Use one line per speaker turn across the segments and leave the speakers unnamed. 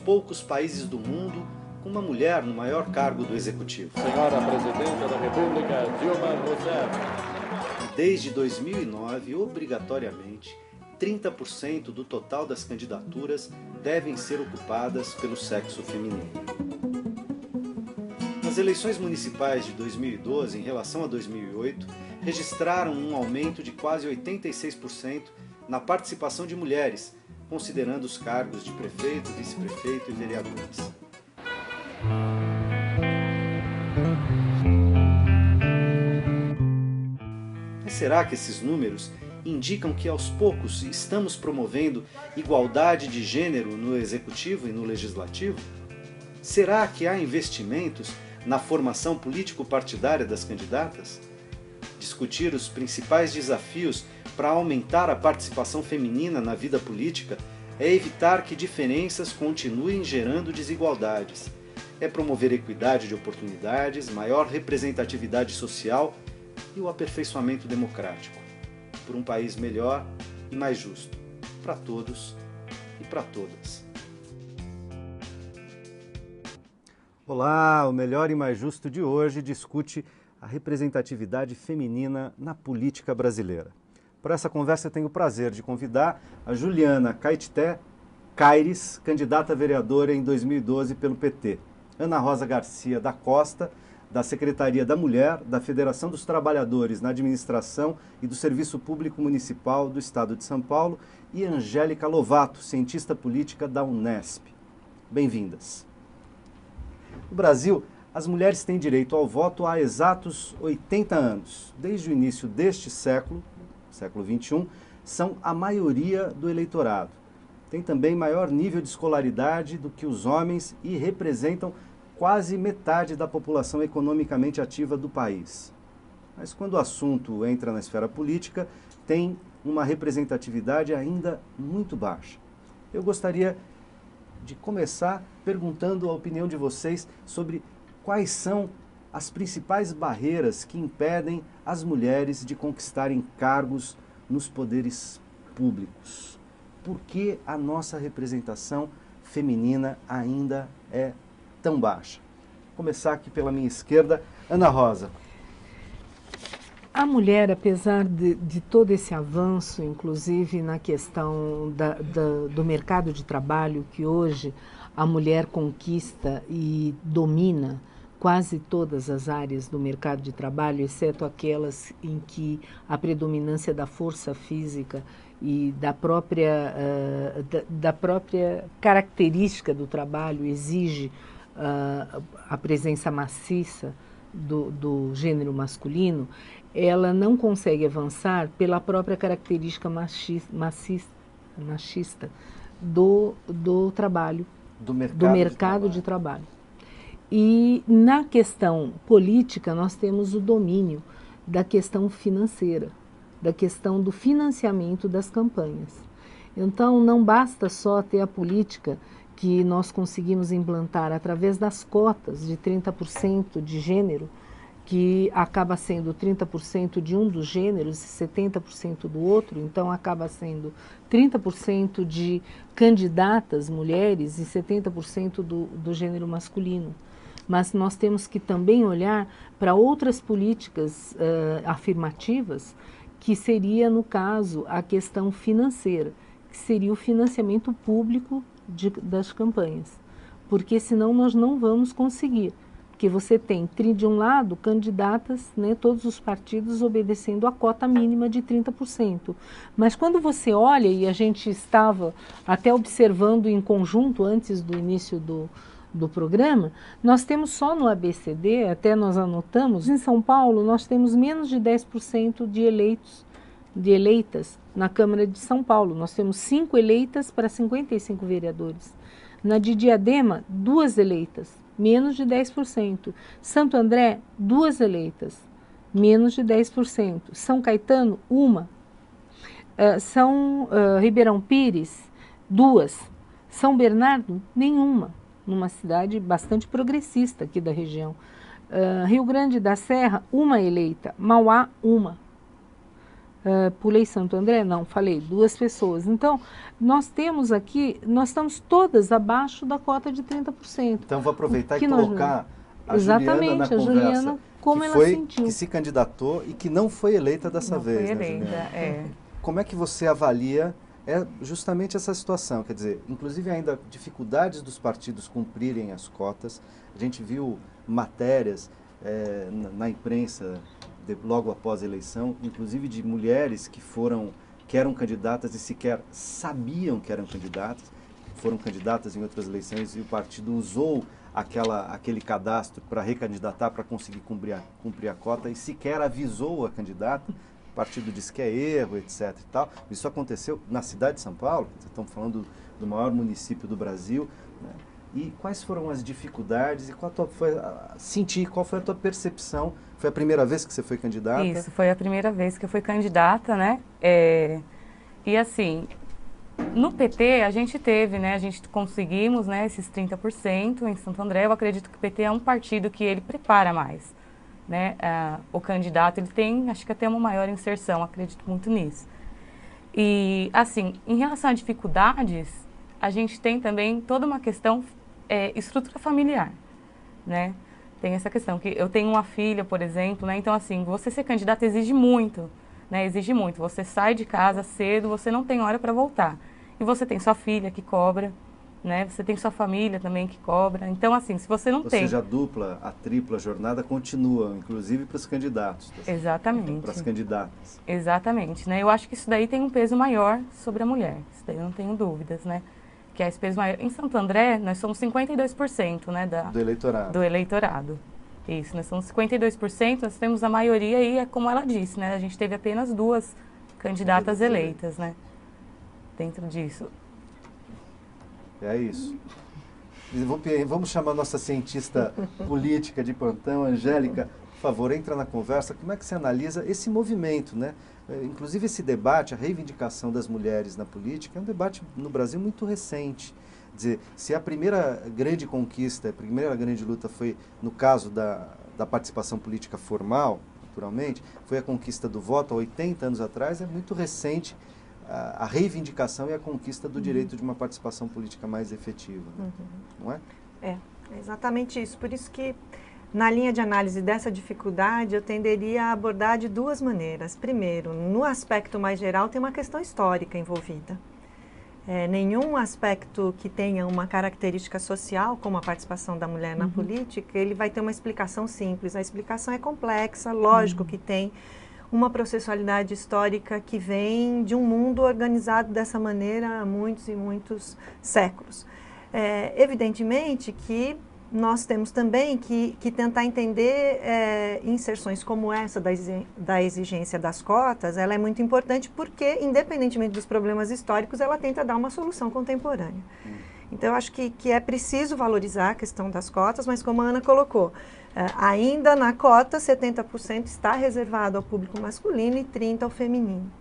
poucos países do mundo com uma mulher no maior cargo do executivo.
Senhora Presidente da República, Dilma Rousseff.
Desde 2009, obrigatoriamente, 30% do total das candidaturas devem ser ocupadas pelo sexo feminino. Nas eleições municipais de 2012, em relação a 2008, registraram um aumento de quase 86% na participação de mulheres, considerando os cargos de prefeito, vice-prefeito e vereadores. Mas será que esses números indicam que aos poucos estamos promovendo igualdade de gênero no executivo e no legislativo? Será que há investimentos na formação político-partidária das candidatas? Discutir os principais desafios para aumentar a participação feminina na vida política é evitar que diferenças continuem gerando desigualdades. É promover equidade de oportunidades, maior representatividade social e o aperfeiçoamento democrático, por um país melhor e mais justo, para todos e para todas. Olá, o Melhor e Mais Justo de hoje discute a representatividade feminina na política brasileira. Para essa conversa eu tenho o prazer de convidar a Juliana Caetité Caires, candidata a vereadora em 2012 pelo PT, Ana Rosa Garcia da Costa, da Secretaria da Mulher, da Federação dos Trabalhadores na Administração e do Serviço Público Municipal do Estado de São Paulo, e Angélica Lovato, cientista política da Unesp. Bem-vindas. No Brasil, as mulheres têm direito ao voto há exatos 80 anos. Desde o início deste século XXI, são a maioria do eleitorado. Tem também maior nível de escolaridade do que os homens e representam quase metade da população economicamente ativa do país. Mas quando o assunto entra na esfera política, tem uma representatividade ainda muito baixa. Eu gostaria de começar perguntando a opinião de vocês sobre quais são as principais barreiras que impedem as mulheres de conquistarem cargos nos poderes públicos. Por que a nossa representação feminina ainda é tão baixa? Vou começar aqui pela minha esquerda, Ana Rosa.
A mulher, apesar de todo esse avanço, inclusive na questão do mercado de trabalho, que hoje a mulher conquista e domina quase todas as áreas do mercado de trabalho, exceto aquelas em que a predominância da força física e da própria característica do trabalho exige a presença maciça do gênero masculino, ela não consegue avançar pela própria característica machista do trabalho, do mercado de trabalho. E na questão política nós temos o domínio da questão financeira, da questão do financiamento das campanhas. Então não basta só ter a política que nós conseguimos implantar através das cotas de 30% de gênero, que acaba sendo 30% de um dos gêneros e 70% do outro, então acaba sendo 30% de candidatas mulheres e 70% do gênero masculino. Mas nós temos que também olhar para outras políticas afirmativas, que seria, no caso, a questão financeira, que seria o financiamento público das campanhas, porque senão nós não vamos conseguir. Porque você tem, de um lado, candidatas, né, todos os partidos obedecendo a cota mínima de 30%. Mas quando você olha, e a gente estava até observando em conjunto antes do início do programa, nós temos só no ABCD, até nós anotamos, em São Paulo nós temos menos de 10% de eleitas na Câmara de São Paulo. Nós temos 5 eleitas para 55 vereadores. Na de Diadema, 2 eleitas. Menos de 10%. Santo André, 2 eleitas, menos de 10%. São Caetano, 1. Ribeirão Pires, 2. São Bernardo, nenhuma, numa cidade bastante progressista aqui da região. Rio Grande da Serra, 1 eleita. Mauá, 1. pulei Santo André? Não, falei 2 pessoas. Então, nós temos aqui, nós estamos todas abaixo da cota de 30%.
Então, vou aproveitar e colocar a Juliana na conversa.
Juliana, como ela sentiu.
Que se candidatou e que não foi eleita dessa vez,
né, Juliana?
Como é que você avalia justamente essa situação? Quer dizer, inclusive ainda dificuldades dos partidos cumprirem as cotas. A gente viu matérias na imprensa logo após a eleição, inclusive de mulheres que eram candidatas e sequer sabiam que eram candidatas, foram candidatas em outras eleições e o partido usou aquele cadastro para recandidatar, para conseguir cumprir a cota e sequer avisou a candidata. O partido disse que é erro, etc. e tal. Isso aconteceu na cidade de São Paulo, estamos falando do maior município do Brasil, né? E quais foram as dificuldades e qual foi a tua percepção? Foi a primeira vez que você foi candidata?
Isso, foi a primeira vez que eu fui candidata, né? E assim, no PT a gente teve, né? A gente conseguimos, né, esses 30% em Santo André. Eu acredito que o PT é um partido que ele prepara mais, né? O candidato, ele tem, acho que até uma maior inserção, acredito muito nisso. E assim, em relação a dificuldades, a gente tem também toda uma questão estrutura familiar, né? Tem essa questão que eu tenho uma filha, por exemplo, né? Então, assim, você ser candidato exige muito, né? Exige muito. Você sai de casa cedo, você não tem hora para voltar. E você tem sua filha que cobra, né? Você tem sua família também que cobra. Então, assim, se você não tem...
Ou seja, a dupla, a tripla jornada continua, inclusive para os candidatos.
Exatamente.
Para as candidatas.
Exatamente, né? Eu acho que isso daí tem um peso maior sobre a mulher. Isso daí eu não tenho dúvidas, né? Que é esse peso maior. Em Santo André, nós somos 52%, né?
Do eleitorado.
Do eleitorado. Isso, nós somos 52%, nós temos a maioria aí, é como ela disse, né? A gente teve apenas 2 candidatas eleitas, né? Dentro disso.
É isso. Vamos chamar a nossa cientista política de plantão, Angélica. Por favor, entra na conversa. Como é que você analisa esse movimento, né? Inclusive esse debate, a reivindicação das mulheres na política, é um debate no Brasil muito recente. Quer dizer, se a primeira grande conquista, a primeira grande luta foi, no caso da participação política formal, naturalmente, foi a conquista do voto há 80 anos atrás, é muito recente a reivindicação e a conquista do direito de uma participação política mais efetiva, né? Não é?
É exatamente isso. Por isso que, na linha de análise dessa dificuldade, eu tenderia a abordar de 2 maneiras. Primeiro, no aspecto mais geral, tem uma questão histórica envolvida. Nenhum aspecto que tenha uma característica social, como a participação da mulher na política, ele vai ter uma explicação simples. A explicação é complexa, lógico que tem uma processualidade histórica que vem de um mundo organizado dessa maneira há muitos e muitos séculos. Evidentemente que nós temos também que tentar entender inserções como essa da exigência das cotas. Ela é muito importante porque, independentemente dos problemas históricos, ela tenta dar uma solução contemporânea. Então, eu acho que é preciso valorizar a questão das cotas, mas como a Ana colocou, ainda na cota, 70% está reservado ao público masculino e 30% ao feminino.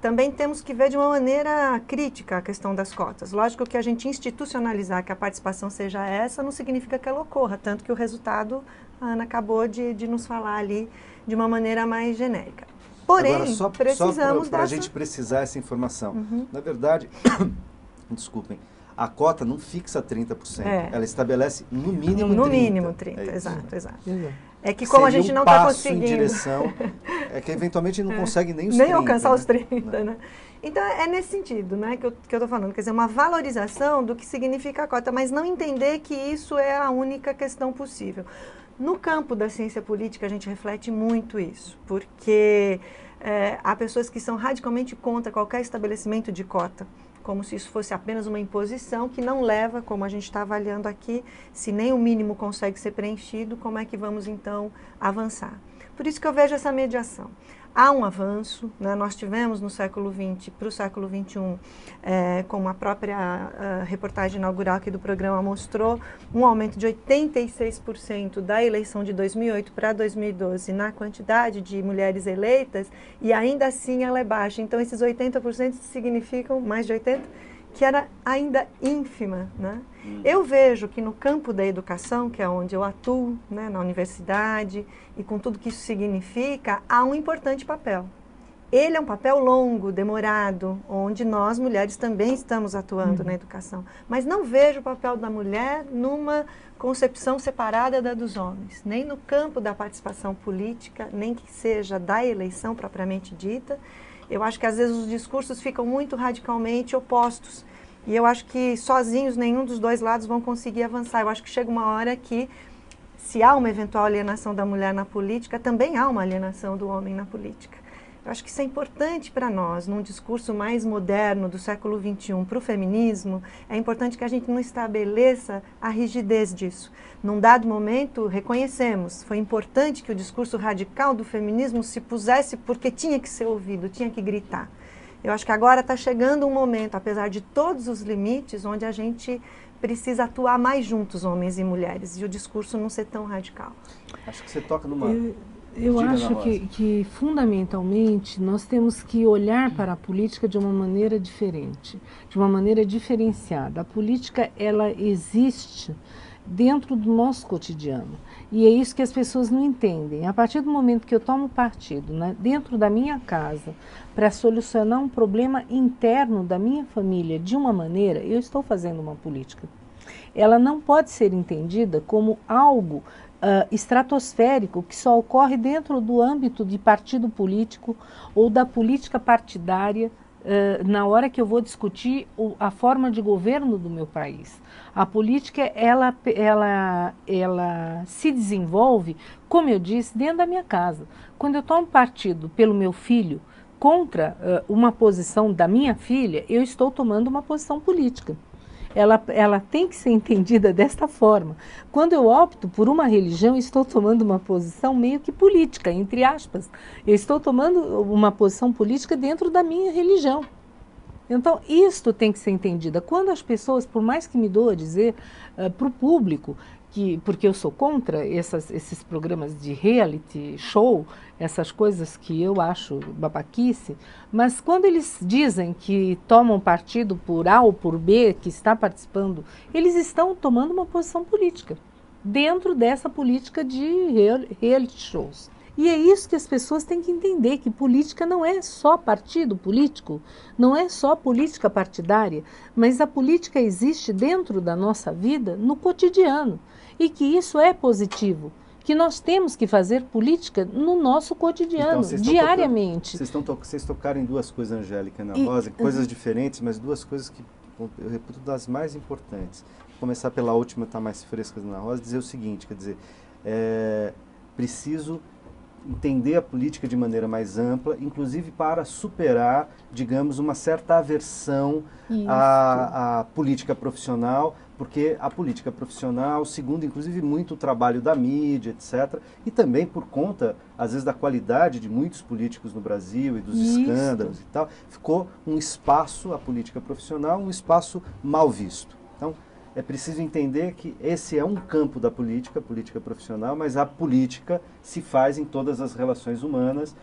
Também temos que ver de uma maneira crítica a questão das cotas. Lógico que a gente institucionalizar que a participação seja essa não significa que ela ocorra, tanto que o resultado, a Ana acabou de nos falar ali de uma maneira mais genérica. Porém,
agora,
precisamos
para a gente precisar essa informação. Na verdade, desculpem, a cota não fixa 30%, ela estabelece no mínimo 30%.
No mínimo 30%, exato. É que como a gente não está conseguindo...
em direção, é que eventualmente não consegue nem os 30%.
Nem alcançar os 30%, né? Então é nesse sentido, né, que eu estou falando, quer dizer, uma valorização do que significa a cota, mas não entender que isso é a única questão possível. No campo da ciência política a gente reflete muito isso, porque há pessoas que são radicalmente contra qualquer estabelecimento de cota, como se isso fosse apenas uma imposição que não leva, como a gente está avaliando aqui, se nem o mínimo consegue ser preenchido, como é que vamos então avançar? Por isso que eu vejo essa mediação. Há um avanço, né? Nós tivemos no século XX para o século XXI, como a própria reportagem inaugural aqui do programa mostrou, um aumento de 86% da eleição de 2008 para 2012 na quantidade de mulheres eleitas, e ainda assim ela é baixa. Então esses 80% significam, mais de 80%, que era ainda ínfima, né? Eu vejo que no campo da educação, que é onde eu atuo, né, na universidade, e com tudo que isso significa, há um importante papel. ele é um papel longo, demorado, onde nós, mulheres, também estamos atuando na educação. Mas não vejo o papel da mulher numa concepção separada da dos homens, nem no campo da participação política, nem que seja da eleição propriamente dita. Eu acho que às vezes os discursos ficam muito radicalmente opostos. E eu acho que sozinhos nenhum dos dois lados vão conseguir avançar. Eu acho que chega uma hora que, se há uma eventual alienação da mulher na política, também há uma alienação do homem na política. Eu acho que isso é importante para nós, num discurso mais moderno do século XXI, para o feminismo, é importante que a gente não estabeleça a rigidez disso. Num dado momento, reconhecemos, foi importante que o discurso radical do feminismo se pusesse porque tinha que ser ouvido, tinha que gritar. Eu acho que agora está chegando um momento, apesar de todos os limites, onde a gente precisa atuar mais juntos, homens e mulheres, e o discurso não ser tão radical.
Acho que você toca numa...
Eu acho que, fundamentalmente, nós temos que olhar para a política de uma maneira diferente, de uma maneira diferenciada. A política, ela existe dentro do nosso cotidiano. E é isso que as pessoas não entendem. A partir do momento que eu tomo partido, né, dentro da minha casa, para solucionar um problema interno da minha família de uma maneira, eu estou fazendo uma política. Ela não pode ser entendida como algo estratosférico que só ocorre dentro do âmbito de partido político ou da política partidária na hora que eu vou discutir a forma de governo do meu país. A política, ela se desenvolve, como eu disse, dentro da minha casa. Quando eu tomo partido pelo meu filho contra uma posição da minha filha, eu estou tomando uma posição política. Ela tem que ser entendida desta forma. Quando eu opto por uma religião, estou tomando uma posição meio que política, entre aspas. Eu estou tomando uma posição política dentro da minha religião. Então, isto tem que ser entendida. Quando as pessoas, por mais que me doa dizer para o público, porque eu sou contra esses programas de reality show, essas coisas que eu acho babaquice, mas quando eles dizem que tomam partido por A ou por B, que está participando, eles estão tomando uma posição política, dentro dessa política de reality shows. E é isso que as pessoas têm que entender, que política não é só partido político, não é só política partidária, mas a política existe dentro da nossa vida, no cotidiano, e que isso é positivo, que nós temos que fazer política no nosso cotidiano, então, diariamente.
Vocês tocaram em duas coisas, Angélica e Ana Rosa, coisas diferentes, mas duas coisas que eu reputo das mais importantes. Vou começar pela última, está mais fresca, Ana Rosa, dizer o seguinte, quer dizer, preciso entender a política de maneira mais ampla, inclusive para superar, digamos, uma certa aversão à política profissional, porque a política profissional, segundo inclusive muito o trabalho da mídia, etc., e também por conta, às vezes, da qualidade de muitos políticos no Brasil e dos escândalos e tal, ficou um espaço, a política profissional, um espaço mal visto. Então, é preciso entender que esse é um campo da política, política profissional, mas a política se faz em todas as relações humanas,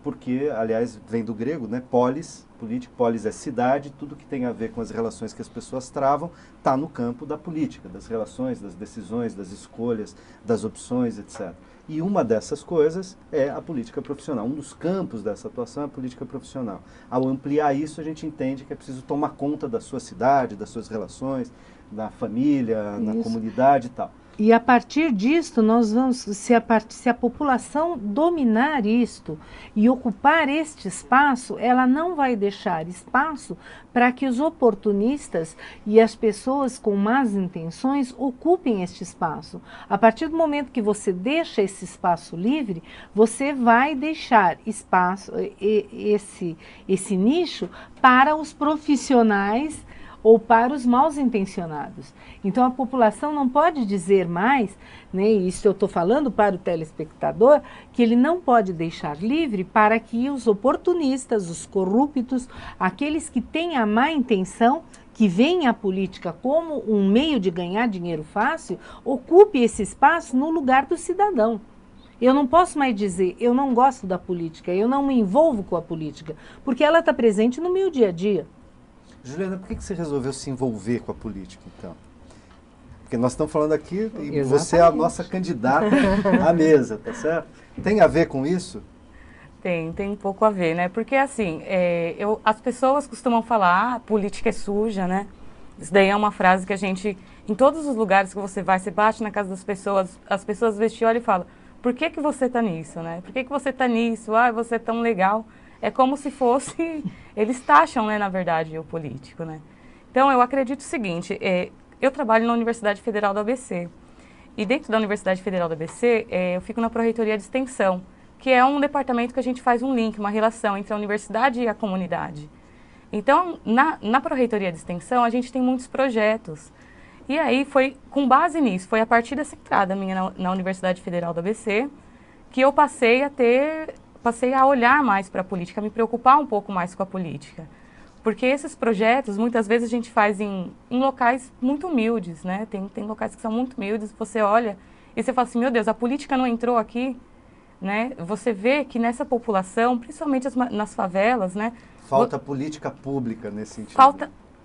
porque, aliás, vem do grego, né? Polis, política, polis é cidade, tudo que tem a ver com as relações que as pessoas travam está no campo da política, das relações, das decisões, das escolhas, das opções, etc. E uma dessas coisas é a política profissional. Um dos campos dessa atuação é a política profissional. Ao ampliar isso, a gente entende que é preciso tomar conta da sua cidade, das suas relações, na família, na comunidade e tal.
E a partir disto, nós vamos, se a população dominar isto e ocupar este espaço, ela não vai deixar espaço para que os oportunistas e as pessoas com más intenções ocupem este espaço. A partir do momento que você deixa esse espaço livre, você vai deixar espaço, esse nicho para os profissionais ou para os mal intencionados. Então a população não pode dizer mais, né, isso eu estou falando para o telespectador, que ele não pode deixar livre para que os oportunistas, os corruptos, aqueles que têm a má intenção, que veem a política como um meio de ganhar dinheiro fácil, ocupe esse espaço no lugar do cidadão. Eu não posso mais dizer, eu não gosto da política, eu não me envolvo com a política, porque ela está presente no meu dia a dia.
Juliana, por que você resolveu se envolver com a política, então? Porque nós estamos falando aqui e você é a nossa candidata à mesa, tá certo? Tem a ver com isso?
Tem um pouco a ver, né? Porque assim, as pessoas costumam falar, ah, política é suja, né? Isso daí é uma frase que a gente, em todos os lugares que você vai, você bate na casa das pessoas, as pessoas às vezes te olham e falam, por que que você tá nisso, né? Por que que você tá nisso? Ah, você é tão legal. É como se fosse, eles taxam, né, na verdade, o político, né? Então, eu acredito o seguinte, eu trabalho na Universidade Federal do ABC. E dentro da Universidade Federal do ABC, eu fico na Pró-Reitoria de Extensão, que é um departamento que a gente faz um link, uma relação entre a universidade e a comunidade. Então, na Pró-Reitoria de Extensão, a gente tem muitos projetos. E aí, foi com base nisso, foi a partir dessa entrada minha na Universidade Federal do ABC, que eu passei a olhar mais para a política, a me preocupar um pouco mais com a política. Porque esses projetos, muitas vezes a gente faz em locais muito humildes, né? Tem locais que são muito humildes, você olha e você fala assim, meu Deus, a política não entrou aqui, né? Você vê que nessa população, principalmente nas favelas, né?
Falta política pública nesse sentido.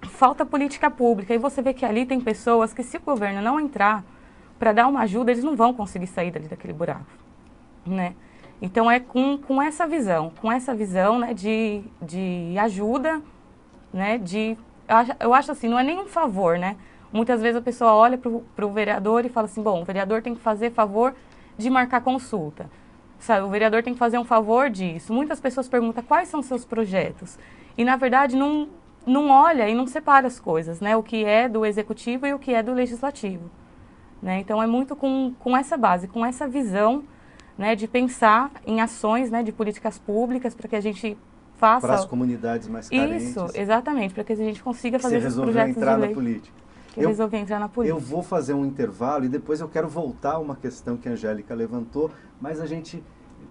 Falta política pública. E você vê que ali tem pessoas que, se o governo não entrar para dar uma ajuda, eles não vão conseguir sair dali daquele buraco, né? Então, é com essa visão, né, de ajuda, né, eu acho assim, não é nenhum favor, né? Muitas vezes a pessoa olha para o vereador e fala assim, bom, o vereador tem que fazer favor de marcar consulta. Sabe, o vereador tem que fazer um favor disso. Muitas pessoas perguntam quais são seus projetos. E, na verdade, não olha e não separa as coisas, né? O que é do executivo e o que é do legislativo. Né? Então, é muito com essa base, com essa visão, né, de pensar em ações, né, de políticas públicas para que a gente faça...
Para as comunidades mais carentes.
Isso, exatamente, para que a gente consiga fazer esses projetos
entrar
de lei.
Na política.
Eu resolvi entrar na política.
Eu vou fazer um intervalo e depois eu quero voltar a uma questão que a Angélica levantou, mas a gente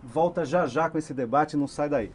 volta já já com esse debate, não sai daí.